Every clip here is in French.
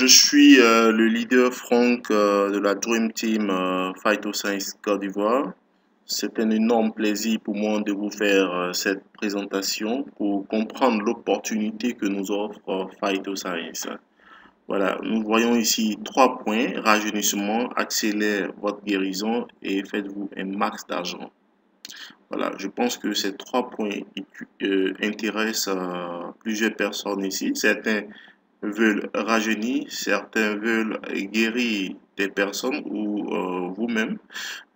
je suis le leader Franck de la Dream Team Phytoscience Côte d'Ivoire. C'est un énorme plaisir pour moi de vous faire cette présentation pour comprendre l'opportunité que nous offre Phytoscience. Voilà, nous voyons ici 3 points: rajeunissement, accélère votre guérison et faites-vous un max d'argent. Voilà, je pense que ces 3 points intéressent plusieurs personnes ici. Certains veulent rajeunir, certains veulent guérir des personnes ou vous-même,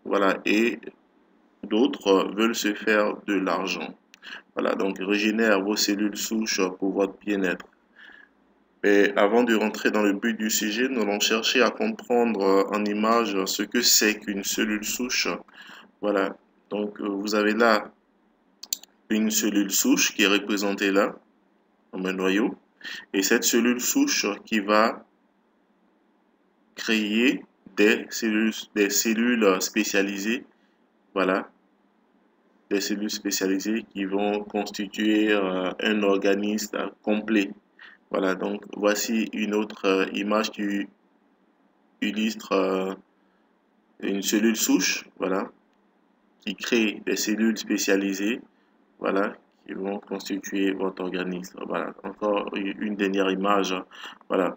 voilà, et d'autres veulent se faire de l'argent. Voilà, donc régénère vos cellules souches pour votre bien-être. Mais avant de rentrer dans le but du sujet, nous allons chercher à comprendre en image ce que c'est qu'une cellule souche. Voilà, donc vous avez là une cellule souche qui est représentée là, comme un noyau, et cette cellule souche qui va créer des cellules spécialisées, voilà, des cellules spécialisées qui vont constituer un organisme complet. Voilà, donc voici une autre image qui illustre une cellule souche, voilà, qui crée des cellules spécialisées, voilà, qui vont constituer votre organisme. Voilà, encore une dernière image, voilà.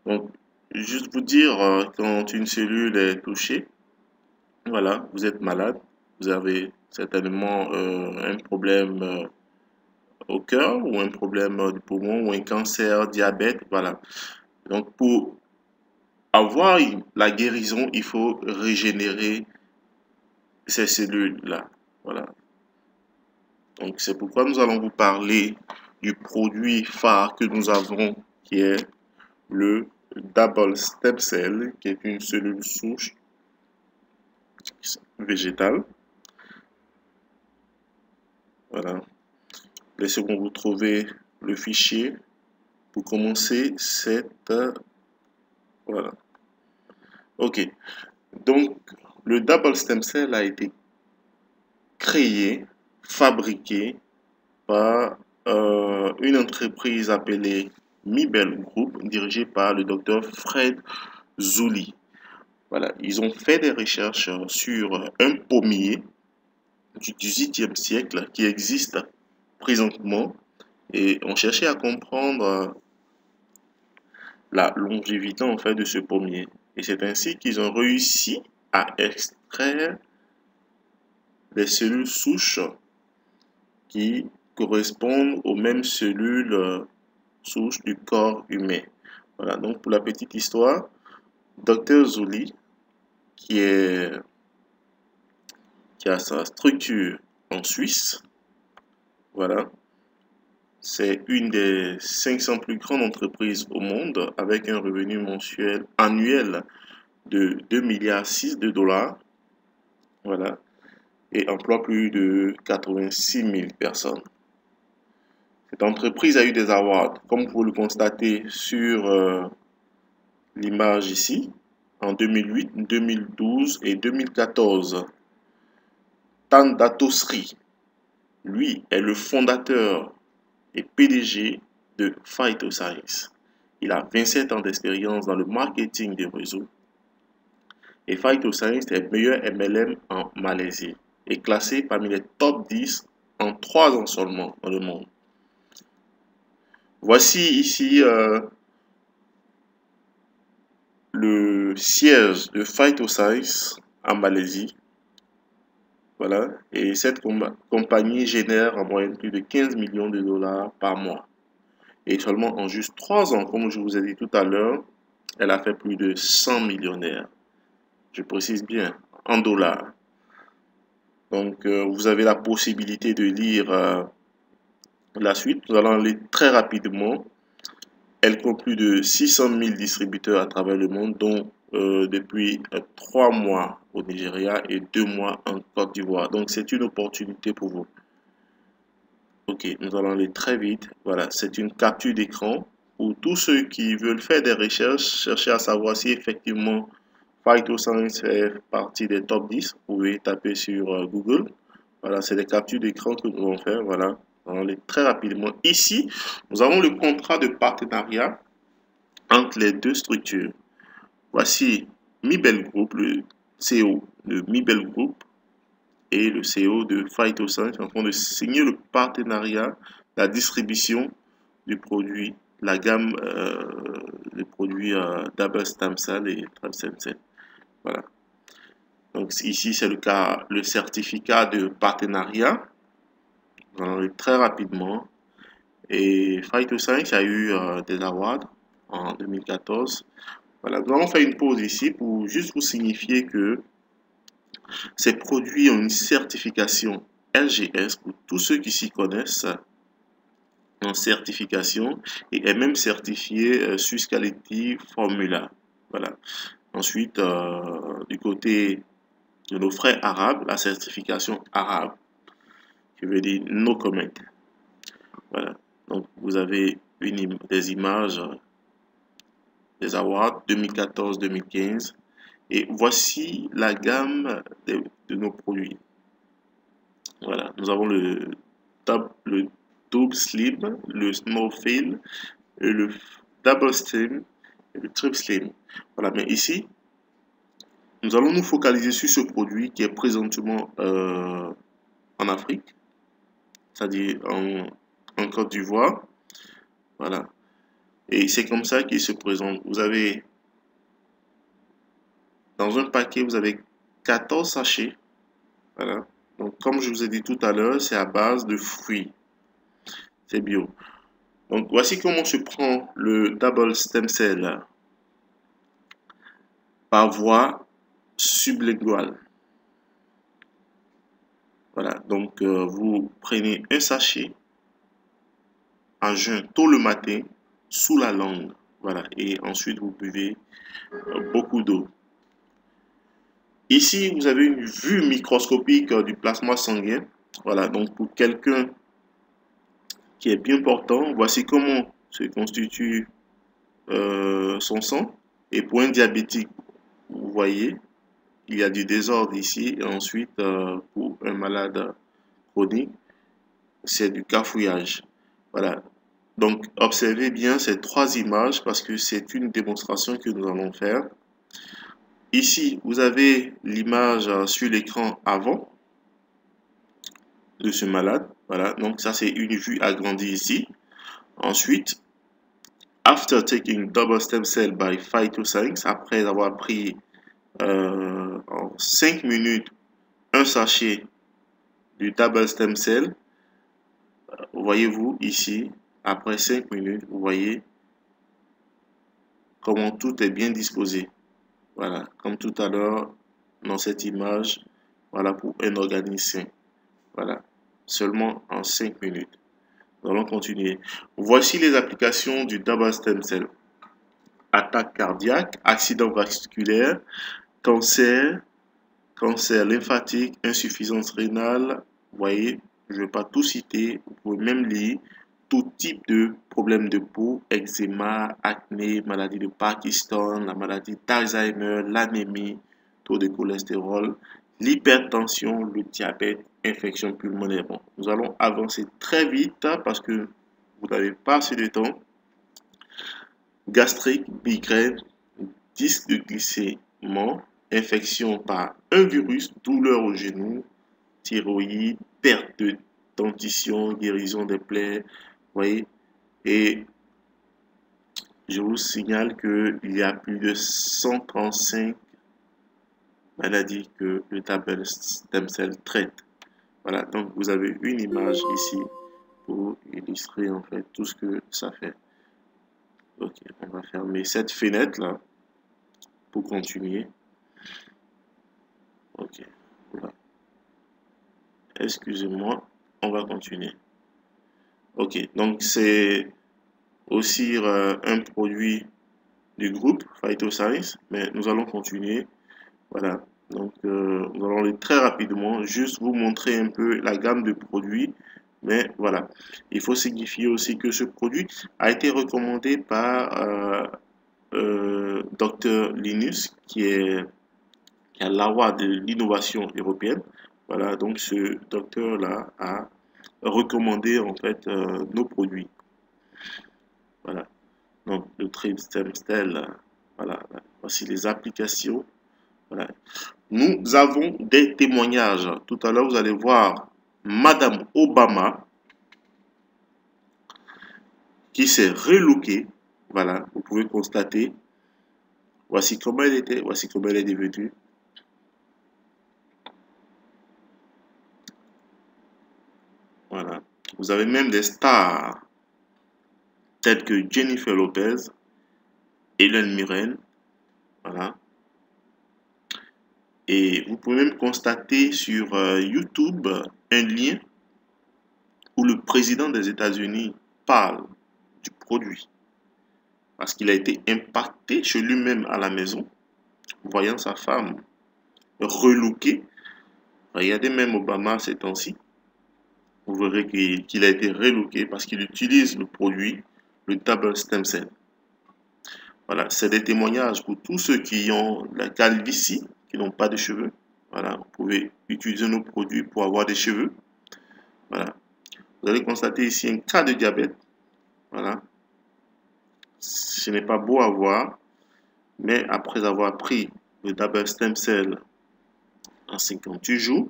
Donc, juste vous dire, quand une cellule est touchée, voilà, vous êtes malade, vous avez certainement un problème au cœur ou un problème du poumon ou un cancer, diabète, voilà. Donc, pour avoir la guérison, il faut régénérer ces cellules-là, voilà. Donc, c'est pourquoi nous allons vous parler du produit phare que nous avons, qui est le Double Stem Cell, qui est une cellule souche végétale. Voilà. Laissez-moi vous trouver le fichier pour commencer cette... voilà. Ok. Donc, le Double Stem Cell a été créé, fabriqué par une entreprise appelée Mibel Group, dirigée par le docteur Fred Zouli. Voilà, ils ont fait des recherches sur un pommier du XVIIIe siècle qui existe présentement et ont cherché à comprendre la longévité en fait de ce pommier. Et c'est ainsi qu'ils ont réussi à extraire des cellules souches qui correspondent aux mêmes cellules souches du corps humain. Voilà, donc pour la petite histoire, Dr Zouli, qui a sa structure en Suisse, voilà, c'est une des 500 plus grandes entreprises au monde avec un revenu mensuel annuel de 2,6 milliards de dollars, voilà, et emploie plus de 86 000 personnes. Cette entreprise a eu des awards, comme vous le constatez sur l'image ici, en 2008, 2012 et 2014. Tan Datosri, lui, est le fondateur et PDG de Phytoscience. Il a 27 ans d'expérience dans le marketing des réseaux. Et Phytoscience est meilleur MLM en Malaisie et classé parmi les top 10 en 3 ans seulement dans le monde. Voici ici le siège de Phytoscience en Malaisie. Voilà, et cette compagnie génère en moyenne plus de 15 millions de dollars par mois. Et seulement en juste 3 ans, comme je vous ai dit tout à l'heure, elle a fait plus de 100 millionnaires. Je précise bien, en dollars. Donc, vous avez la possibilité de lire la suite. Nous allons aller très rapidement. Elle compte plus de 600 000 distributeurs à travers le monde, dont depuis 3 mois au Nigeria et 2 mois en Côte d'Ivoire. Donc, c'est une opportunité pour vous. Ok, nous allons aller très vite. Voilà, c'est une capture d'écran pour tous ceux qui veulent faire des recherches, chercher à savoir si effectivement Phytoscience fait partie des top 10. Vous pouvez taper sur Google. Voilà, c'est des captures d'écran que nous allons faire. Voilà, on va aller très rapidement. Ici, nous avons le contrat de partenariat entre les deux structures. Voici Mibel Group, le CEO de Mibel Group et le CEO de Phytoscience en train de signer le partenariat, la distribution du produit, la gamme des produits Double Stem Cell et Trimstem. Voilà. Donc ici c'est le cas, le certificat de partenariat. On va aller très rapidement. Et Phytoscience a eu des awards en 2014. Voilà, nous allons faire une pause ici pour juste vous signifier que ces produits ont une certification LGS pour tous ceux qui s'y connaissent en certification et est même certifié Swiss Quality Formula. Voilà. Ensuite, du côté de nos frères arabes, la certification arabe, qui veut dire no comment. Voilà. Donc, vous avez des images des awards 2014-2015. Et voici la gamme de nos produits. Voilà, nous avons le double slim, le small fill, le double slim et le triple slim. Voilà, mais ici, nous allons nous focaliser sur ce produit qui est présentement en Afrique, c'est-à-dire en Côte d'Ivoire. Voilà. Et c'est comme ça qu'il se présente. Vous avez, dans un paquet, vous avez 14 sachets. Voilà. Donc, comme je vous ai dit tout à l'heure, c'est à base de fruits. C'est bio. Donc, voici comment se prend le double stem cell par voie sublinguale. Voilà. Donc, vous prenez un sachet à jeun tôt le matin sous la langue. Voilà. Et ensuite, vous buvez beaucoup d'eau. Ici, vous avez une vue microscopique du plasma sanguin. Voilà. Donc, pour quelqu'un qui est bien portant, voici comment se constitue son sang. Et pour un diabétique, vous voyez, il y a du désordre ici. Et ensuite, pour un malade chronique, c'est du cafouillage. Voilà. Donc, observez bien ces trois images parce que c'est une démonstration que nous allons faire. Ici, vous avez l'image sur l'écran avant de ce malade. Voilà. Donc, ça, c'est une vue agrandie ici. Ensuite, after taking double stem cell by Phytoscience, après avoir pris en 5 minutes un sachet du double stem cell, voyez-vous ici, après 5 minutes, vous voyez comment tout est bien disposé. Voilà, comme tout à l'heure dans cette image, voilà pour un organisme sain. Voilà, seulement en 5 minutes. Nous allons continuer. Voici les applications du double stem cell. Attaque cardiaque, accident vasculaire, cancer, cancer lymphatique, insuffisance rénale. Vous voyez, je ne vais pas tout citer. Vous pouvez même lire tout type de problèmes de peau, eczéma, acné, maladie de Parkinson, la maladie d'Alzheimer, l'anémie, taux de cholestérol, l'hypertension, le diabète, infection pulmonaire. Bon, nous allons avancer très vite parce que vous n'avez pas assez de temps. Gastrique, migraine, disque de glissement, infection par un virus, douleur au genou, thyroïde, perte de dentition, guérison des plaies, vous voyez. Et je vous signale qu'il y a plus de 135 maladies que le double stem cell traite. Voilà, donc vous avez une image ici pour illustrer en fait tout ce que ça fait. Ok, on va fermer cette fenêtre là pour continuer. Ok, voilà. Excusez-moi, on va continuer. Ok, donc c'est aussi un produit du groupe Phytoscience, mais nous allons continuer. Voilà, donc nous allons aller très rapidement, juste vous montrer un peu la gamme de produits. Mais voilà, il faut signifier aussi que ce produit a été recommandé par Dr Linus, qui a l'award de l'innovation européenne. Voilà, donc ce docteur-là a recommandé en fait nos produits. Voilà. Donc, le Trip Stem Cell, voilà, voici les applications. Voilà. Nous avons des témoignages. Tout à l'heure, vous allez voir Madame Obama qui s'est relookée. Voilà, vous pouvez constater. Voici comment elle était, voici comment elle est devenue. Voilà. Vous avez même des stars telles que Jennifer Lopez, Hélène Mirren. Voilà. Et vous pouvez même constater sur YouTube un lien où le président des États-Unis parle du produit. Parce qu'il a été impacté chez lui-même à la maison, voyant sa femme relookée. Regardez même Obama ces temps-ci. Vous verrez qu'il a été relooké parce qu'il utilise le produit, le Double Stem Cell. Voilà, c'est des témoignages pour tous ceux qui ont la calvitie, qui n'ont pas de cheveux. Voilà, vous pouvez utiliser nos produits pour avoir des cheveux. Voilà. Vous allez constater ici un cas de diabète. Voilà. Ce n'est pas beau à voir, mais après avoir pris le Double Stem Cell en 58 jours,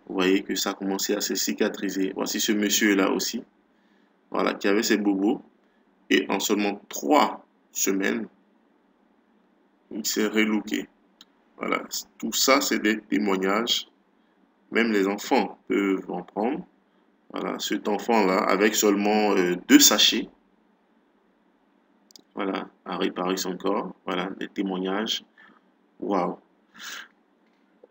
vous voyez que ça a commencé à se cicatriser. Voici ce monsieur-là aussi, voilà, qui avait ses bobos. Et en seulement 3 semaines, il s'est relooké. Voilà, tout ça, c'est des témoignages. Même les enfants peuvent en prendre. Voilà, cet enfant-là, avec seulement 2 sachets, voilà, a réparé son corps. Voilà, des témoignages. Waouh!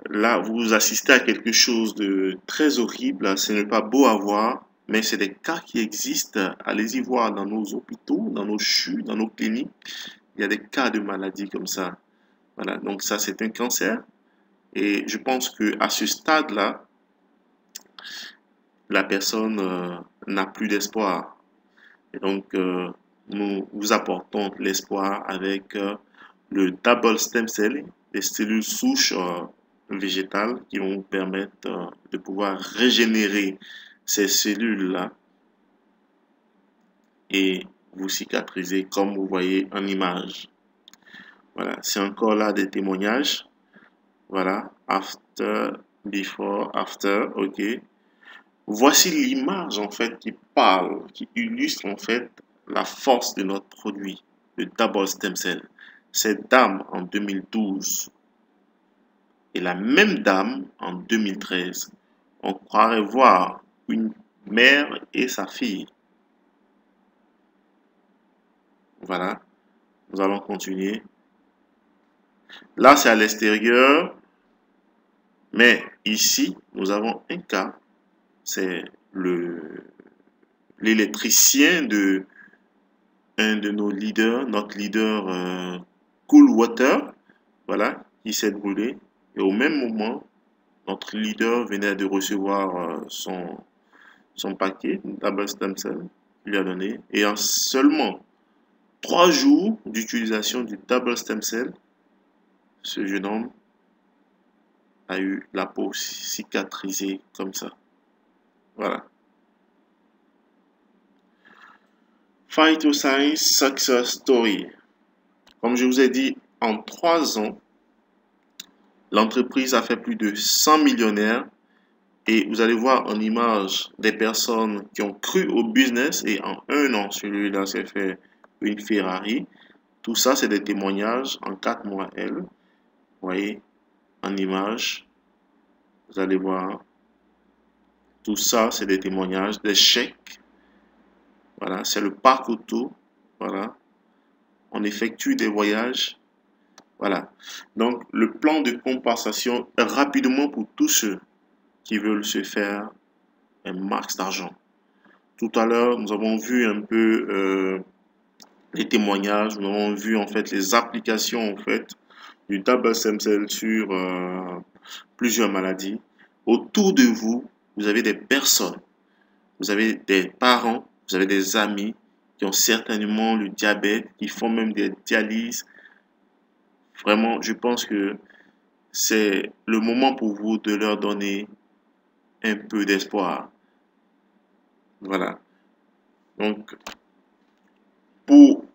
Là, vous assistez à quelque chose de très horrible. Ce n'est pas beau à voir, mais c'est des cas qui existent. Allez-y voir dans nos hôpitaux, dans nos CHU, dans nos cliniques. Il y a des cas de maladies comme ça. Voilà, donc ça, c'est un cancer. Et je pense qu'à ce stade-là, la personne n'a plus d'espoir. Et donc, nous vous apportons l'espoir avec le double stem cell, des cellules souches végétales qui vont vous permettre de pouvoir régénérer ces cellules-là et vous cicatriser comme vous voyez en image. Voilà, c'est encore là des témoignages. Voilà, after, before, after, ok. Voici l'image en fait qui parle, qui illustre en fait la force de notre produit, le Double Stem Cell. Cette dame en 2012 et la même dame en 2013, on croirait voir une mère et sa fille. Voilà, nous allons continuer. Là, c'est à l'extérieur, mais ici, nous avons un cas. C'est l'électricien de un de nos leaders, notre leader Cool Water, voilà, qui s'est brûlé. Et au même moment, notre leader venait de recevoir son paquet, Double Stem Cell, qu'il lui a donné. Et en seulement 3 jours d'utilisation du Double Stem Cell, ce jeune homme a eu la peau cicatrisée comme ça. Voilà. Phytoscience Success Story. Comme je vous ai dit, en 3 ans, l'entreprise a fait plus de 100 millionnaires et vous allez voir en image des personnes qui ont cru au business et en 1 an, celui-là s'est fait une Ferrari. Tout ça, c'est des témoignages en 4 mois, elle. Vous voyez, en image, vous allez voir. Tout ça, c'est des témoignages, des chèques. Voilà, c'est le parc auto. Voilà, on effectue des voyages. Voilà, donc le plan de compensation rapidement pour tous ceux qui veulent se faire un max d'argent. Tout à l'heure, nous avons vu un peu les témoignages, nous avons vu en fait les applications en fait du Double Stem Cell sur plusieurs maladies. Autour de vous, vous avez des personnes, vous avez des parents, vous avez des amis qui ont certainement le diabète, qui font même des dialyses. Vraiment, je pense que c'est le moment pour vous de leur donner un peu d'espoir. Voilà. Donc, pour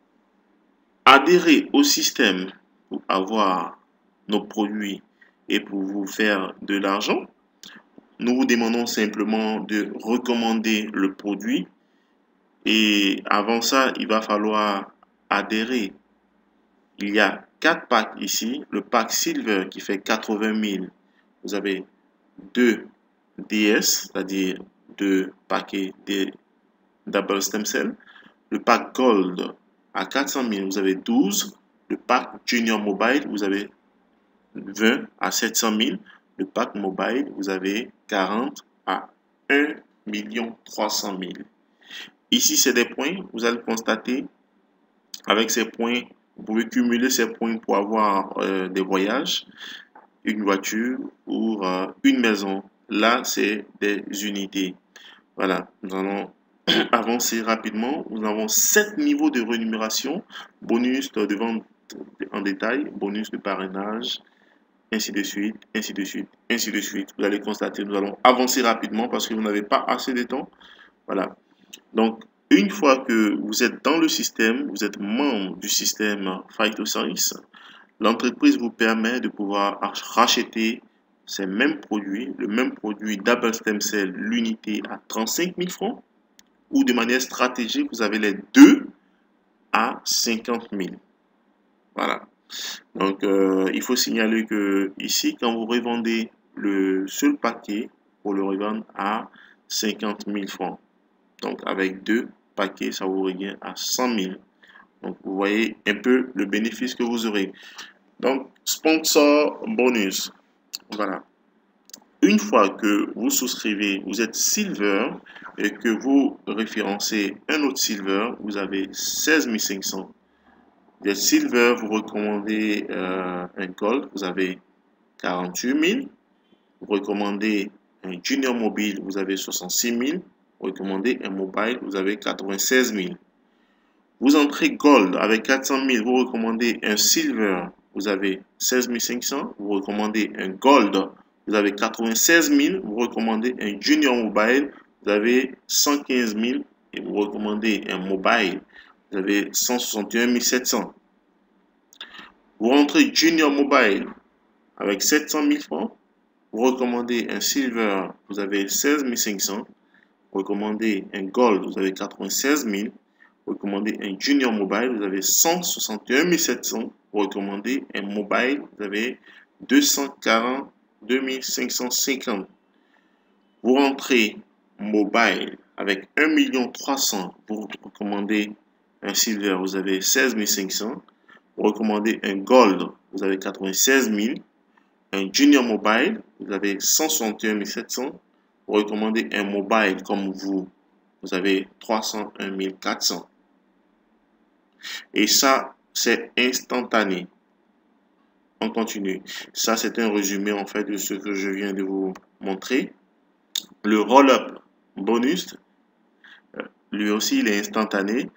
adhérer au système pour avoir nos produits et pour vous faire de l'argent, nous vous demandons simplement de recommander le produit et avant ça, il va falloir adhérer. Il y a 4 packs ici. Le pack Silver qui fait 80 000. Vous avez 2 DS, c'est-à-dire 2 paquets de Double Stem Cell. Le pack Gold à 400 000, vous avez 12. Le pack Junior Mobile, vous avez 20 à 700 000. Le pack Mobile, vous avez 40 à 1 300 000. Ici, c'est des points. Vous allez constater, avec ces points, vous pouvez cumuler ces points pour avoir des voyages, une voiture ou une maison. Là, c'est des unités. Voilà, nous allons avancer rapidement. Nous avons 7 niveaux de rémunération, bonus de vente en détail, bonus de parrainage, ainsi de suite, ainsi de suite, ainsi de suite. Vous allez constater, nous allons avancer rapidement parce que vous n'avez pas assez de temps. Voilà. Donc, une fois que vous êtes dans le système, vous êtes membre du système Phytoscience, l'entreprise vous permet de pouvoir racheter ces mêmes produits, le même produit Double Stem Cell, l'unité à 35 000 francs, ou de manière stratégique, vous avez les deux à 50 000. Voilà. Donc, il faut signaler que ici, quand vous revendez le seul paquet, pour le revendre à 50 000 francs. Donc, avec deux paquets, ça vous revient à 100 000. Donc, vous voyez un peu le bénéfice que vous aurez. Donc, sponsor bonus. Voilà. Une fois que vous souscrivez, vous êtes Silver et que vous référencez un autre Silver, vous avez 16 500. Vous êtes Silver, vous recommandez un Gold, vous avez 48 000. Vous recommandez un Junior Mobile, vous avez 66 000. Vous recommandez un Mobile, vous avez 96 000. Vous entrez Gold avec 400 000, vous recommandez un Silver, vous avez 16 500. Vous recommandez un Gold, vous avez 96 000. Vous recommandez un Junior Mobile, vous avez 115 000. Et vous recommandez un Mobile, vous avez 161 700. Vous rentrez Junior Mobile avec 700 000 francs. Vous recommandez un Silver, vous avez 16 500. Vous recommandez un Gold, vous avez 96 000. Vous recommandez un Junior Mobile, vous avez 161 700. Vous recommandez un Mobile, vous avez 242 550. Vous rentrez Mobile avec 1 300 000. Vous recommandez un Silver, vous avez 16 500. Vous recommandez un Gold, vous avez 96 000. Un Junior Mobile, vous avez 161 700. Vous recommandez un Mobile comme vous avez 301 400. Et ça, c'est instantané. On continue. Ça, c'est un résumé en fait de ce que je viens de vous montrer. Le roll-up bonus, lui aussi, il est instantané.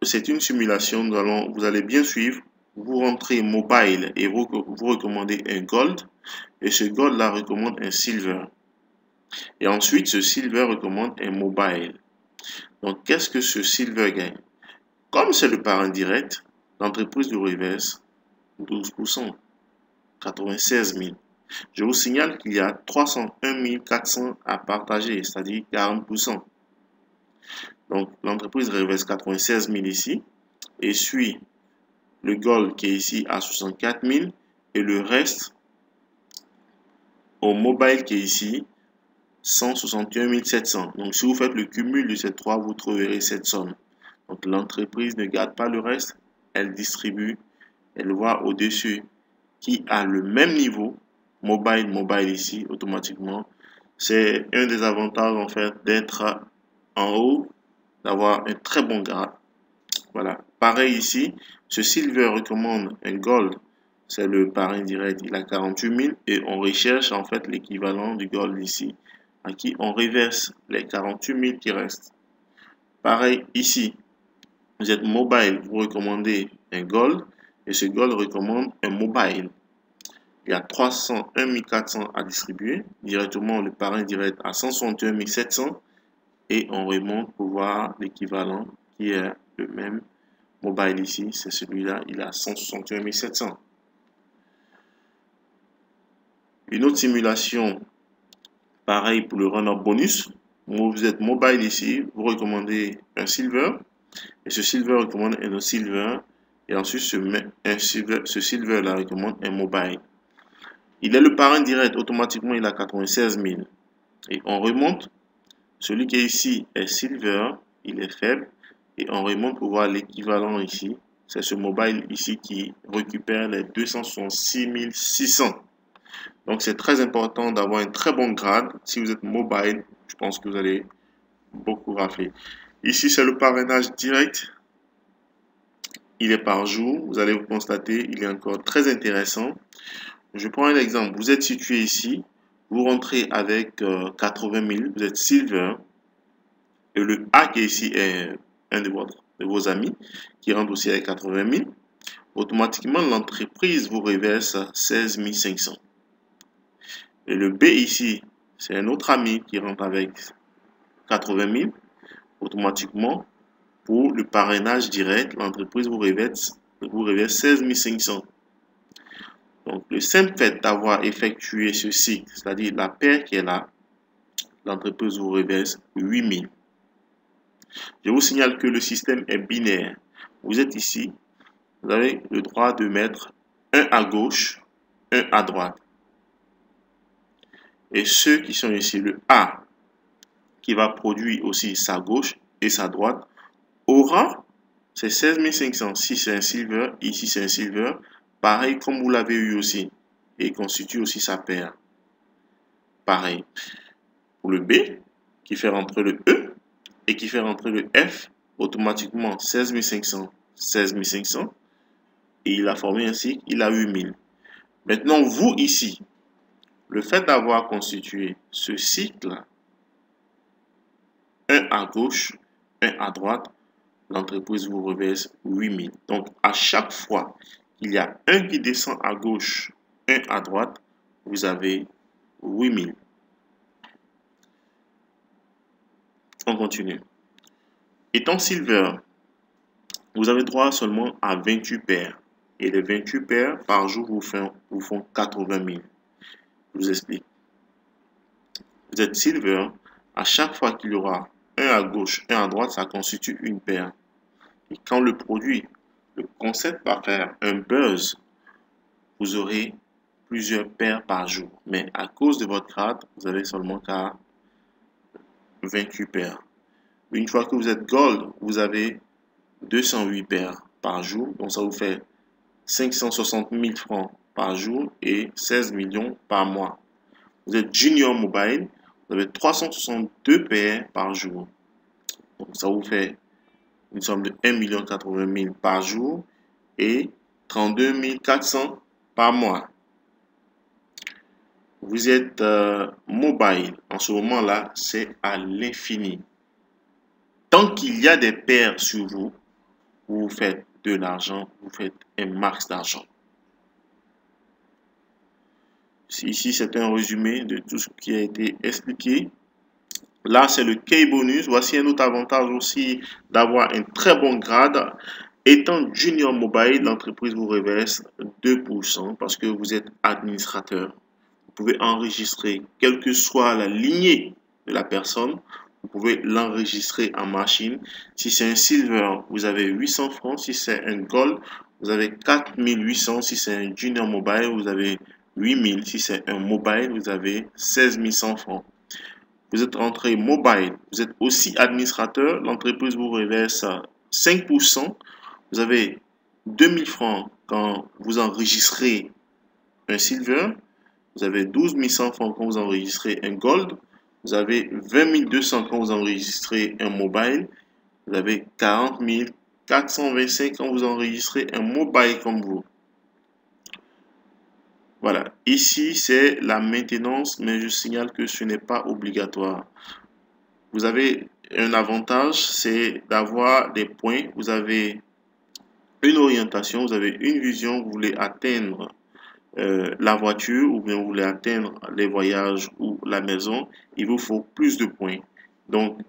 C'est une simulation. Vous allez bien suivre. Vous rentrez Mobile et vous recommandez un Gold. Et ce Gold là recommande un Silver. Et ensuite, ce Silver recommande un Mobile. Donc, qu'est-ce que ce Silver gagne? Comme c'est le parrain direct, l'entreprise lui reverse 12%, 96 000. Je vous signale qu'il y a 301 400 à partager, c'est-à-dire 40%. Donc, l'entreprise reverse 96 000 ici et suit le Gold qui est ici à 64 000 et le reste au Mobile qui est ici 161 700. Donc, si vous faites le cumul de ces trois, vous trouverez cette somme. Donc, l'entreprise ne garde pas le reste, elle distribue, elle voit au-dessus qui a le même niveau, Mobile ici, automatiquement. C'est un des avantages, en fait, d'être en haut, d'avoir un très bon grade. Voilà. Pareil ici, ce Silver recommande un Gold, c'est le parrain direct, il a 48 000 et on recherche, en fait, l'équivalent du Gold ici, à qui on reverse les 48 000 qui restent. Pareil ici, vous êtes Mobile, vous recommandez un Gold et ce Gold recommande un Mobile. Il y a 301 400 à distribuer, directement le parrain direct à 161 700 et on remonte pour voir l'équivalent qui est le même mobile ici, c'est celui-là, il a 161 700. Une autre simulation, pareil pour le run-up bonus. Vous êtes mobile ici, vous recommandez un silver, et ce silver recommande un autre silver, et ensuite ce silver là recommande un mobile. Il est le parrain direct, automatiquement il a 96 000. Et on remonte, celui qui est ici est silver, il est faible, et on remonte pour voir l'équivalent ici. C'est ce mobile ici qui récupère les 266 600. Donc c'est très important d'avoir un très bon grade. Si vous êtes mobile, je pense que vous allez beaucoup rafler. Ici c'est le parrainage direct. Il est par jour. Vous allez vous constater, il est encore très intéressant. Je prends un exemple. Vous êtes situé ici. Vous rentrez avec 80 000. Vous êtes silver. Et le A qui est ici est un de vos amis qui rentre aussi avec 80 000. Automatiquement, l'entreprise vous reverse 16 500. Et le B ici, c'est un autre ami qui rentre avec 80 000. Automatiquement, pour le parrainage direct, l'entreprise vous reverse 16 500. Donc, le simple fait d'avoir effectué ceci, c'est-à-dire la paire qui est là, l'entreprise vous reverse 8 000. Je vous signale que le système est binaire. Vous êtes ici, vous avez le droit de mettre un à gauche, un à droite. Et ceux qui sont ici, le A, qui va produire aussi sa gauche et sa droite, aura c'est 16 500. Si c'est un silver, ici c'est un silver, pareil comme vous l'avez eu aussi. Et il constitue aussi sa paire. Pareil. Pour le B, qui fait rentrer le E et qui fait rentrer le F, automatiquement 16 500, 16 500. Et il a formé ainsi, il a 8000. Maintenant, vous ici, le fait d'avoir constitué ce cycle, un à gauche, un à droite, l'entreprise vous reverse 8000. Donc, à chaque fois qu'il y a un qui descend à gauche, un à droite, vous avez 8000. On continue. Étant silver, vous avez droit seulement à 28 paires. Et les 28 paires par jour vous font 80 000. Je vous explique. Vous êtes silver, à chaque fois qu'il y aura un à gauche, un à droite, ça constitue une paire. Et quand le concept va faire un buzz, vous aurez plusieurs paires par jour. Mais à cause de votre grade, vous avez seulement qu'à 28 paires. Une fois que vous êtes gold, vous avez 208 paires par jour. Donc ça vous fait 560 000 francs par jour et 16 millions par mois. Vous êtes junior mobile, vous avez 362 paires par jour. Donc ça vous fait une somme de 1 80 000 par jour et 32 400 par mois. Vous êtes mobile. En ce moment-là, c'est à l'infini. Tant qu'il y a des paires sur vous, vous faites de l'argent, vous faites un max d'argent. Ici, c'est un résumé de tout ce qui a été expliqué. Là, c'est le key bonus. Voici un autre avantage aussi d'avoir un très bon grade. Étant junior mobile, l'entreprise vous reverse 2% parce que vous êtes administrateur. Vous pouvez enregistrer, quelle que soit la lignée de la personne, vous pouvez l'enregistrer en machine. Si c'est un silver, vous avez 800 francs. Si c'est un gold, vous avez 4800. Si c'est un junior mobile, vous avez 8000. Si c'est un mobile, vous avez 16 100 francs. Vous êtes rentré mobile, vous êtes aussi administrateur, l'entreprise vous reverse 5%. Vous avez 2000 francs quand vous enregistrez un silver. Vous avez 12 100 francs quand vous enregistrez un gold. Vous avez 20 200 quand vous enregistrez un mobile. Vous avez 40 425 quand vous enregistrez un mobile comme vous. Voilà, ici c'est la maintenance, mais je signale que ce n'est pas obligatoire. Vous avez un avantage, c'est d'avoir des points. Vous avez une orientation, vous avez une vision, vous voulez atteindre la voiture ou bien vous voulez atteindre les voyages ou la maison, il vous faut plus de points. Donc,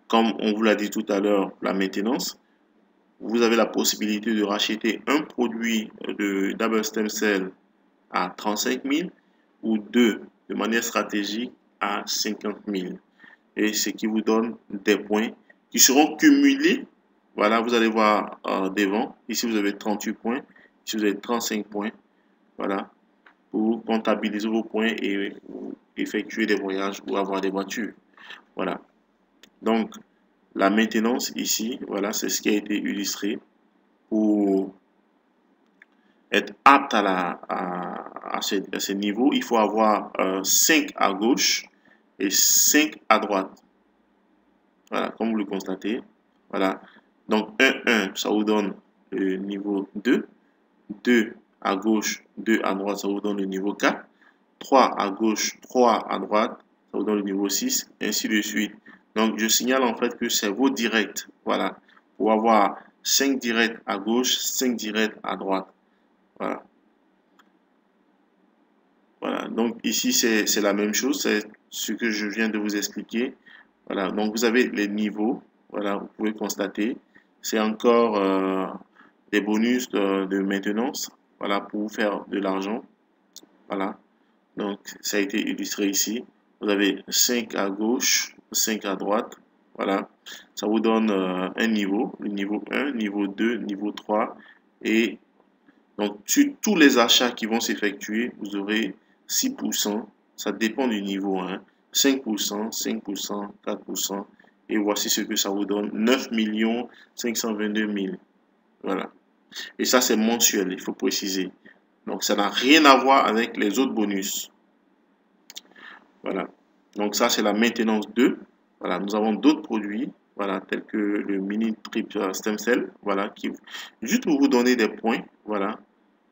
comme on vous l'a dit tout à l'heure, la maintenance, vous avez la possibilité de racheter un produit de Double Stem Cell à 35 000 ou deux de manière stratégique à 50 000. Et ce qui vous donne des points qui seront cumulés. Voilà, vous allez voir devant. Ici, vous avez 38 points. Ici, vous avez 35 points. Voilà, pour comptabiliser vos points et effectuer des voyages ou avoir des voitures. Voilà. Donc, la maintenance ici, voilà, c'est ce qui a été illustré pour être apte à ce niveau. Il faut avoir 5 à gauche et 5 à droite. Voilà, comme vous le constatez. Voilà. Donc, 1, ça vous donne le niveau 2. 2 à gauche, 2 à droite, ça vous donne le niveau 4. 3 à gauche, 3 à droite, ça vous donne le niveau 6, ainsi de suite. Donc, je signale en fait que c'est vos directs. Voilà. Pour avoir 5 directs à gauche, 5 directs à droite. Voilà. Voilà. Donc, ici, c'est la même chose. C'est ce que je viens de vous expliquer. Voilà. Donc, vous avez les niveaux. Voilà. Vous pouvez constater. C'est encore des bonus de maintenance. Voilà. Pour vous faire de l'argent. Voilà. Donc, ça a été illustré ici. Vous avez 5 à gauche, 5 à droite. Voilà. Ça vous donne un niveau, le niveau 1, niveau 2, niveau 3. Et donc, sur tous les achats qui vont s'effectuer, vous aurez 6%. Ça dépend du niveau 1. 5%, 5%, 4%. Et voici ce que ça vous donne. 9 522 000. Voilà. Et ça, c'est mensuel, il faut préciser. Donc, ça n'a rien à voir avec les autres bonus. Voilà. Donc, ça, c'est la maintenance 2. Voilà. Nous avons d'autres produits, voilà, tels que le mini trip stem cell, voilà, qui, juste pour vous donner des points, voilà,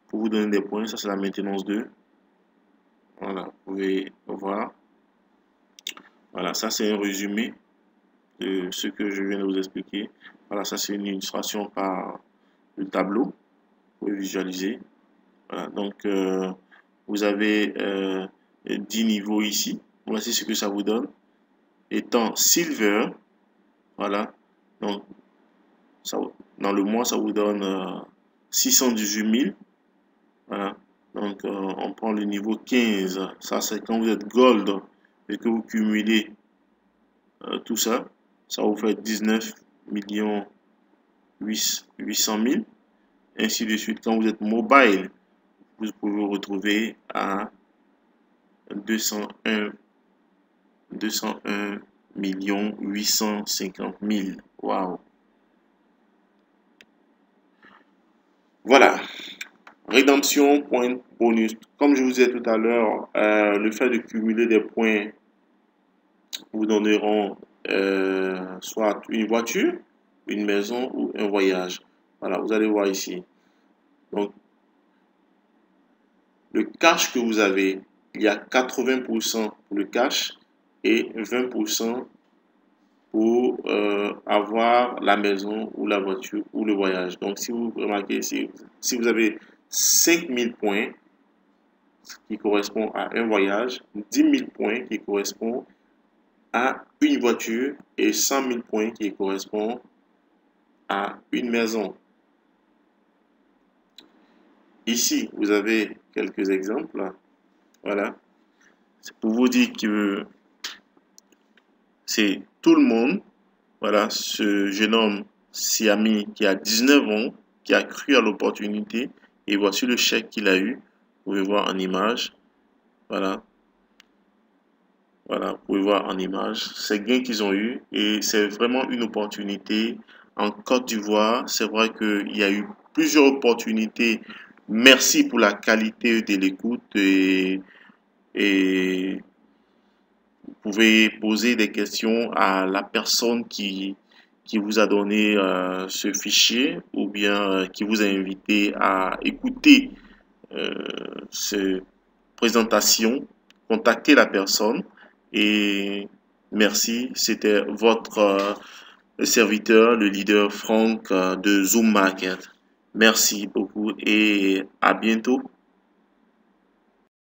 pour vous donner des points, ça, c'est la maintenance 2. Voilà, vous pouvez voir. Voilà, ça, c'est un résumé de ce que je viens de vous expliquer. Voilà, ça, c'est une illustration par le tableau. Vous pouvez visualiser. Voilà, donc, vous avez 10 niveaux ici. Voici ce que ça vous donne. Étant silver, voilà, donc ça, dans le mois, ça vous donne 618 000. Voilà, donc on prend le niveau 15. Ça, c'est quand vous êtes gold et que vous cumulez tout ça. Ça vous fait 19 800 000. Ainsi de suite, quand vous êtes mobile, vous pouvez vous retrouver à 201 850 000. Waouh! Voilà. Rédemption, point bonus. Comme je vous ai dit tout à l'heure, le fait de cumuler des points vous donneront soit une voiture, une maison ou un voyage. Voilà, vous allez voir ici. Donc, le cash que vous avez, il y a 80% pour le cash et 20% pour avoir la maison ou la voiture ou le voyage. Donc, si vous remarquez, si vous avez 5000 points qui correspond à un voyage, 10 000 points qui correspond à une voiture et 100 000 points qui correspond à une maison. Ici, vous avez quelques exemples. Voilà. C'est pour vous dire que c'est tout le monde. Voilà, ce jeune homme, Siami, qui a 19 ans, qui a cru à l'opportunité. Et voici le chèque qu'il a eu. Vous pouvez voir en image. Voilà. Voilà, vous pouvez voir en image ces gains qu'ils ont eu. Et c'est vraiment une opportunité. En Côte d'Ivoire, c'est vrai qu'il y a eu plusieurs opportunités. Merci pour la qualité de l'écoute et vous pouvez poser des questions à la personne qui vous a donné ce fichier ou bien qui vous a invité à écouter cette présentation. Contactez la personne et merci. C'était votre serviteur, le leader Franck de Zoom Market. Merci beaucoup et à bientôt.